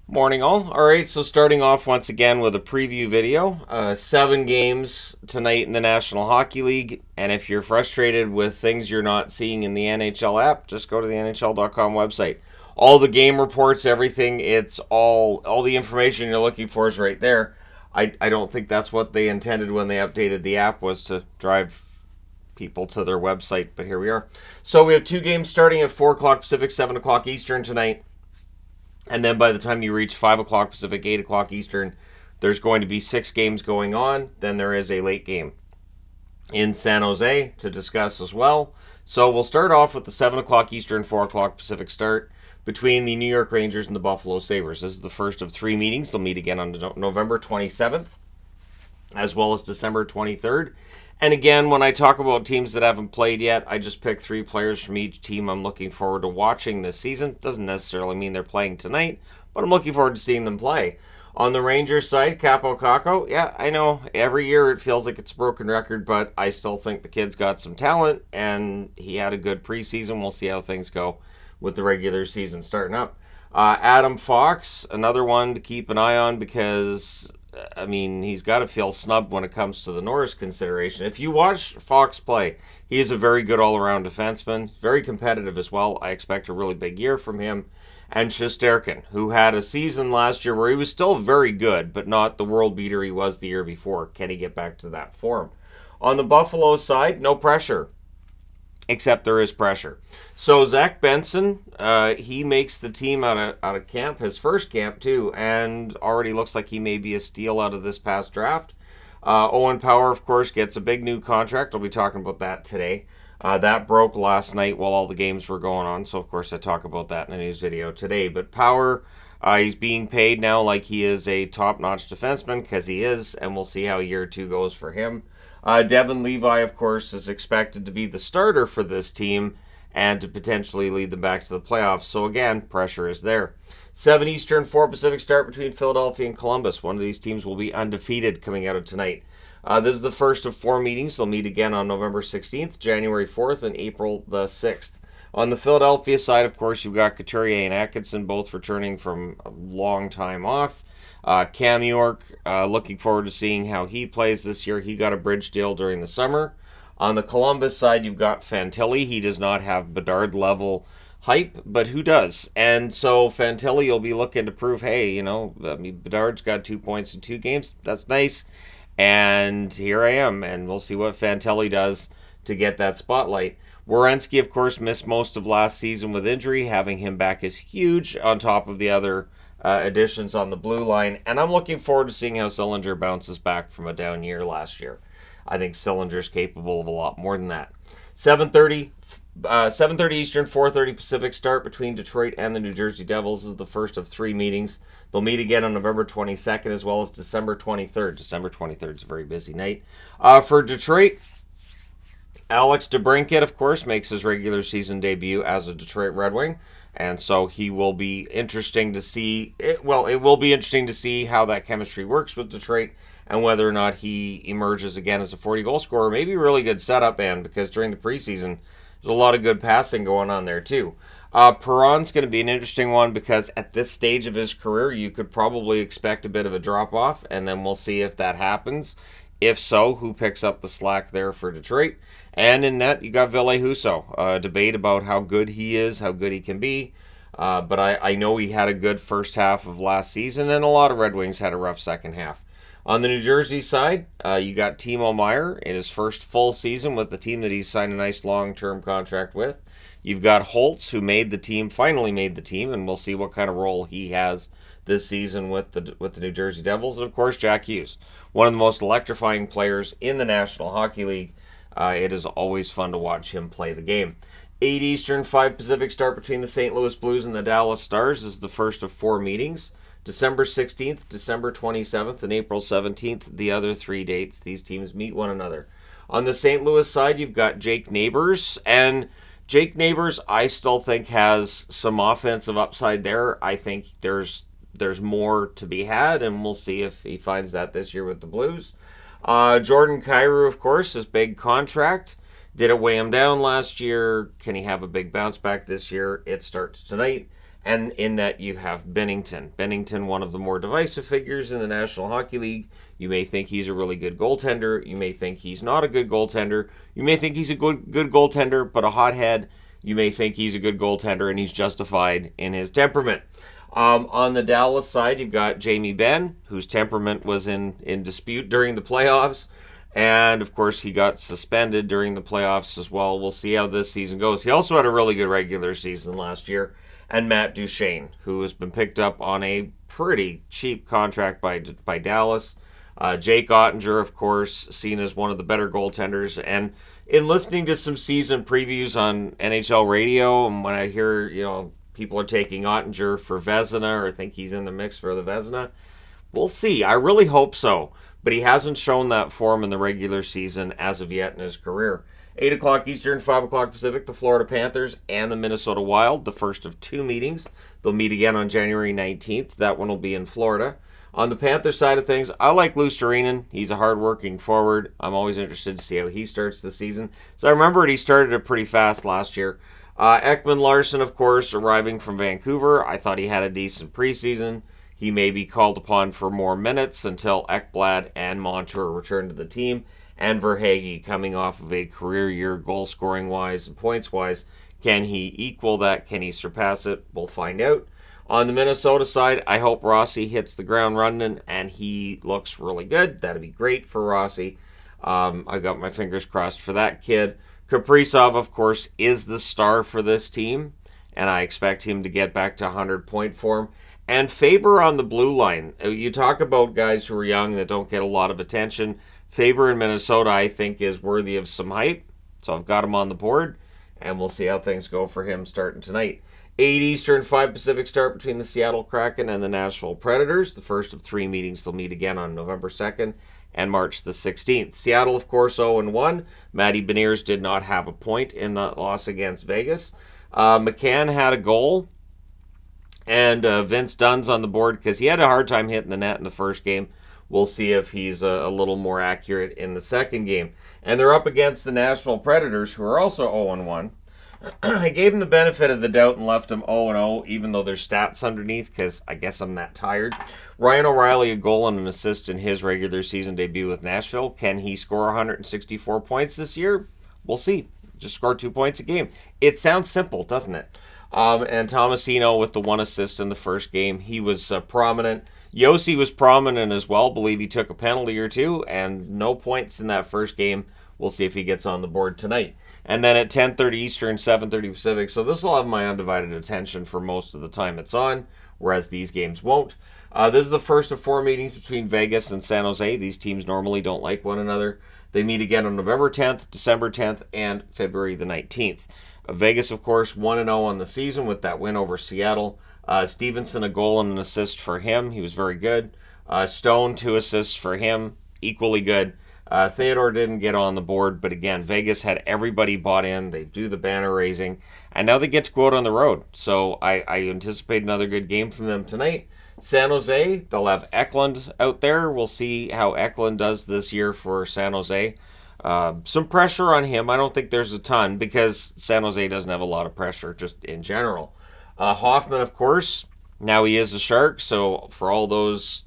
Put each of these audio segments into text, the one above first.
Morning all. All right, so starting off once again with a preview video. 7 games tonight in the National Hockey League, and if you're frustrated with things you're not seeing in the NHL app, just go to the NHL.com website. All the game reports, everything, it's all the information you're looking for is right there. I don't think that's what they intended when they updated the app, was to drive people to their website, but here we are. So we have 2 games starting at 4 o'clock Pacific, 7 o'clock Eastern tonight. And then by the time you reach 5 o'clock Pacific, 8 o'clock Eastern, there's going to be 6 games going on. Then there is a late game in San Jose to discuss as well. So we'll start off with the 7 o'clock Eastern, 4 o'clock Pacific start between the New York Rangers and the Buffalo Sabres. This is the first of 3 meetings. They'll meet again on November 27th, as well as December 23rd. And again, when I talk about teams that haven't played yet, I just pick 3 players from each team I'm looking forward to watching this season. Doesn't necessarily mean they're playing tonight, but I'm looking forward to seeing them play. On the Rangers side, Capo Caco, yeah, I know every year it feels like it's a broken record, but I still think the kid's got some talent, and he had a good preseason. We'll see how things go with the regular season starting up. Adam Fox, another one to keep an eye on because he's got to feel snubbed when it comes to the Norris consideration. If you watch Fox play, he is a very good all-around defenseman, very competitive as well. I expect a really big year from him. And Shesterkin, who had a season last year where he was still very good, but not the world beater he was the year before. Can he get back to that form? On the Buffalo side, no pressure. Except there is pressure. So Zach Benson, he makes the team out of camp, his first camp too, and already looks like he may be a steal out of this past draft. Owen Power, of course, gets a big new contract. I'll be talking about that today. That broke last night while all the games were going on, so of course I talk about that in a news video today. But Power, he's being paid now like he is a top-notch defenseman, because he is, and we'll see how year 2 goes for him. Devin Levi, of course, is expected to be the starter for this team and to potentially lead them back to the playoffs. So again, pressure is there. 7 Eastern, 4 Pacific start between Philadelphia and Columbus. One of these teams will be undefeated coming out of tonight. This is the first of 4 meetings. They'll meet again on November 16th, January 4th, and April the 6th. On the Philadelphia side, of course, you've got Couturier and Atkinson both returning from a long time off. Cam York, looking forward to seeing how he plays this year. He got a bridge deal during the summer. On the Columbus side, you've got Fantilli. He does not have Bedard level hype, but who does? And so Fantilli will be looking to prove, hey, Bedard's got 2 points in 2 games. That's nice. And here I am, and we'll see what Fantilli does to get that spotlight. Werenski, of course, missed most of last season with injury. Having him back is huge on top of the other additions on the blue line, and I'm looking forward to seeing how Sillinger bounces back from a down year last year. I think Sillinger's capable of a lot more than that. 7:30 Eastern, 4:30 Pacific start between Detroit and the New Jersey Devils. This is the first of 3 meetings. They'll meet again on November 22nd as well as December 23rd. December 23rd is a very busy night. For Detroit, Alex DeBrincat, of course, makes his regular season debut as a Detroit Red Wing. And so he will be interesting to see. It will be interesting to see how that chemistry works with Detroit and whether or not he emerges again as a 40-goal scorer. Maybe a really good setup man, because during the preseason, there's a lot of good passing going on there too. Perron's going to be an interesting one because at this stage of his career, you could probably expect a bit of a drop-off, and then we'll see if that happens. If so, who picks up the slack there for Detroit? And in net, you got Ville Husso. A debate about how good he is, how good he can be. But I know he had a good first half of last season, and a lot of Red Wings had a rough second half. On the New Jersey side, you got Timo Meier in his first full season with the team that he's signed a nice long-term contract with. You've got Holtz, who finally made the team, and we'll see what kind of role he has this season with the New Jersey Devils. And, of course, Jack Hughes, one of the most electrifying players in the National Hockey League. It is always fun to watch him play the game. 8 Eastern, 5 Pacific start between the St. Louis Blues and the Dallas Stars is the first of 4 meetings. December 16th, December 27th, and April 17th, the other 3 dates. These teams meet one another. On the St. Louis side, you've got Jake Neighbors, and Jake Neighbors I still think has some offensive upside there. I think there's more to be had, and we'll see if he finds that this year with the Blues. Jordan Kyrou, of course, his big contract. Did it weigh him down last year? Can he have a big bounce back this year? It starts tonight. And in that you have Binnington. Binnington, one of the more divisive figures in the National Hockey League. You may think he's a really good goaltender. You may think he's not a good goaltender. You may think he's a good goaltender, but a hothead. You may think he's a good goaltender and he's justified in his temperament. On the Dallas side, you've got Jamie Benn, whose temperament was in dispute during the playoffs. And, of course, he got suspended during the playoffs as well. We'll see how this season goes. He also had a really good regular season last year. And Matt Duchene, who has been picked up on a pretty cheap contract by Dallas. Jake Ottinger, of course, seen as one of the better goaltenders. And in listening to some season previews on NHL radio, and when I hear, people are taking Ottinger for Vezina or think he's in the mix for the Vezina, we'll see. I really hope so. But he hasn't shown that form in the regular season as of yet in his career. 8 o'clock Eastern, 5 o'clock Pacific, the Florida Panthers and the Minnesota Wild, the first of two meetings. They'll meet again on January 19th. That one will be in Florida. On the Panthers side of things, I like Luostarinen. He's a hard-working forward. I'm always interested to see how he starts the season. So I remember he started it pretty fast last year. Ekman Larsson, of course, arriving from Vancouver. I thought he had a decent preseason. He may be called upon for more minutes until Ekblad and Montour return to the team. And Verhaeghe coming off of a career year goal-scoring-wise and points-wise. Can he equal that? Can he surpass it? We'll find out. On the Minnesota side, I hope Rossi hits the ground running and he looks really good. That'd be great for Rossi. I got my fingers crossed for that kid. Kaprizov, of course, is the star for this team, and I expect him to get back to 100-point form. And Faber on the blue line. You talk about guys who are young that don't get a lot of attention. Faber in Minnesota, I think, is worthy of some hype. So I've got him on the board, and we'll see how things go for him starting tonight. 8 Eastern, 5 Pacific start between the Seattle Kraken and the Nashville Predators. The first of three meetings. They'll meet again on November 2nd and March the 16th. Seattle, of course, 0-1. Matty Beniers did not have a point in the loss against Vegas. McCann had a goal. And Vince Dunn's on the board because he had a hard time hitting the net in the first game. We'll see if he's a little more accurate in the second game. And they're up against the Nashville Predators, who are also 0-1. I gave him the benefit of the doubt and left him 0-0, even though there's stats underneath, because I guess I'm that tired. Ryan O'Reilly, a goal and an assist in his regular season debut with Nashville. Can he score 164 points this year? We'll see. Just score 2 points a game. It sounds simple, doesn't it? And Tomasino with the one assist in the first game. He was prominent. Yossi was prominent as well. Believe he took a penalty or two, and no points in that first game. We'll see if he gets on the board tonight. And then at 10:30 Eastern, 7:30 Pacific. So this will have my undivided attention for most of the time it's on, whereas these games won't. This is the first of four meetings between Vegas and San Jose. These teams normally don't like one another. They meet again on November 10th, December 10th, and February the 19th. Vegas, of course, 1-0 on the season with that win over Seattle. Stevenson, a goal and an assist for him. He was very good. Stone, 2 assists for him. Equally good. Theodore didn't get on the board, but again, Vegas had everybody bought in. They do the banner raising, and now they get to go out on the road. So I anticipate another good game from them tonight. San Jose, they'll have Eklund out there. We'll see how Eklund does this year for San Jose. Some pressure on him. I don't think there's a ton because San Jose doesn't have a lot of pressure just in general. Hoffman, of course, now he is a Shark, so for all those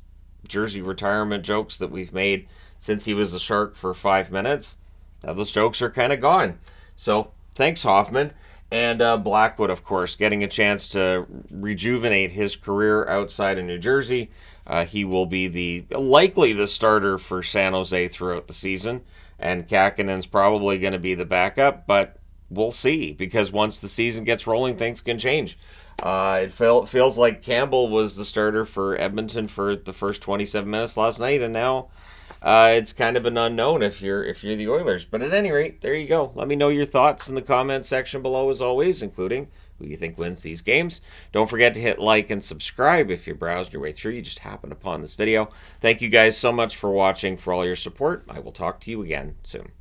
jersey retirement jokes that we've made since he was a Shark for 5 minutes, now those jokes are kind of gone. So thanks, Hoffman. And Blackwood, of course, getting a chance to rejuvenate his career outside of New Jersey. He will be likely the starter for San Jose throughout the season. And Kakinen's probably going to be the backup, but we'll see, because once the season gets rolling, things can change. It feels like Campbell was the starter for Edmonton for the first 27 minutes last night, and now it's kind of an unknown if you're the Oilers. But at any rate, there you go. Let me know your thoughts in the comment section below, as always, including who you think wins these games. Don't forget to hit like and subscribe if you're browsing your way through. You just happened upon this video. Thank you guys so much for watching, for all your support. I will talk to you again soon.